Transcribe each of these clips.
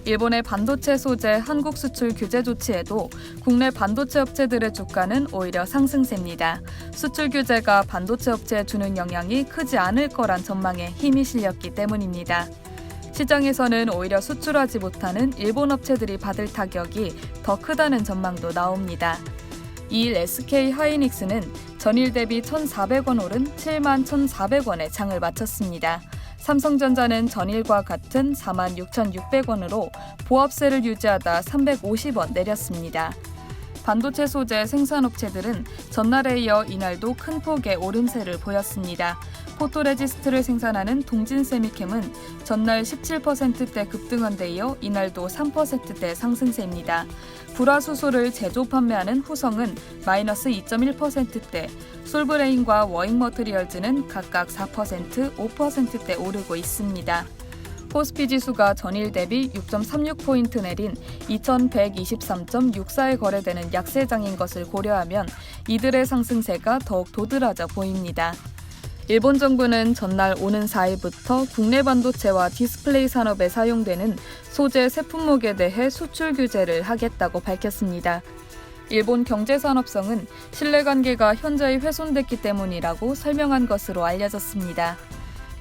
일본의 반도체 소재 한국 수출 규제 조치에도 국내 반도체 업체들의 주가는 오히려 상승세입니다. 수출 규제가 반도체 업체에 주는 영향이 크지 않을 거란 전망에 힘이 실렸기 때문입니다. 시장에서는 오히려 수출하지 못하는 일본 업체들이 받을 타격이 더 크다는 전망도 나옵니다. 2일 SK 하이닉스는 전일 대비 1,400원 오른 71,400원에 장을 마쳤습니다. 삼성전자는 전일과 같은 46,600원으로 보합세를 유지하다 350원 내렸습니다. 반도체 소재 생산업체들은 전날에 이어 이날도 큰 폭의 오름세를 보였습니다. 포토레지스트를 생산하는 동진세미캠은 전날 17%대 급등한 데 이어 이날도 3%대 상승세입니다. 불화수소를 제조 판매하는 후성은 마이너스 2.1%대, 솔브레인과 워잉머트리얼즈는 각각 4%, 5%대 오르고 있습니다. 코스피 지수가 전일 대비 6.36포인트 내린 2123.64에 거래되는 약세장인 것을 고려하면 이들의 상승세가 더욱 도드라져 보입니다. 일본 정부는 전날 오는 4일부터 국내 반도체와 디스플레이 산업에 사용되는 소재 세 품목에 대해 수출 규제를 하겠다고 밝혔습니다. 일본 경제산업성은 신뢰관계가 현저히 훼손됐기 때문이라고 설명한 것으로 알려졌습니다.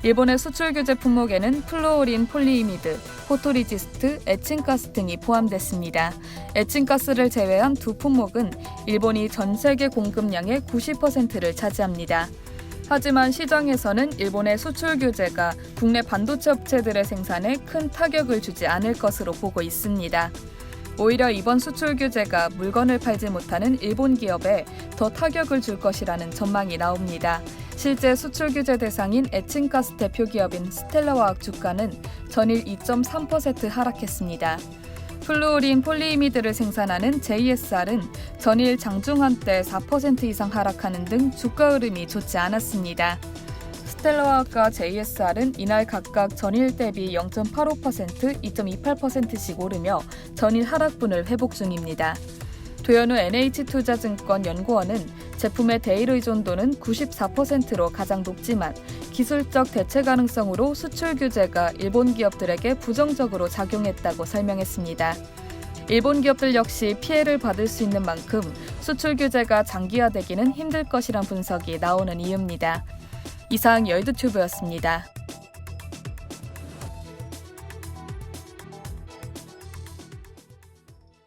일본의 수출 규제 품목에는 플루오린 폴리이미드, 포토리지스트, 에칭가스 등이 포함됐습니다. 에칭가스를 제외한 두 품목은 일본이 전 세계 공급량의 90%를 차지합니다. 하지만 시장에서는 일본의 수출 규제가 국내 반도체 업체들의 생산에 큰 타격을 주지 않을 것으로 보고 있습니다. 오히려 이번 수출 규제가 물건을 팔지 못하는 일본 기업에 더 타격을 줄 것이라는 전망이 나옵니다. 실제 수출 규제 대상인 에칭가스 대표 기업인 스텔라화학 주가는 전일 2.3% 하락했습니다. 플루오린 폴리이미드를 생산하는 JSR은 전일 장중 한때 4% 이상 하락하는 등 주가 흐름이 좋지 않았습니다. 스텔라화학과 JSR은 이날 각각 전일 대비 0.85%, 2.28%씩 오르며 전일 하락분을 회복 중입니다. 도현우 NH투자증권 연구원은 제품의 대일 의존도는 94%로 가장 높지만 기술적 대체 가능성으로 수출 규제가 일본 기업들에게 부정적으로 작용했다고 설명했습니다. 일본 기업들 역시 피해를 받을 수 있는 만큼 수출 규제가 장기화되기는 힘들 것이란 분석이 나오는 이유입니다. 이상 여의도튜브였습니다.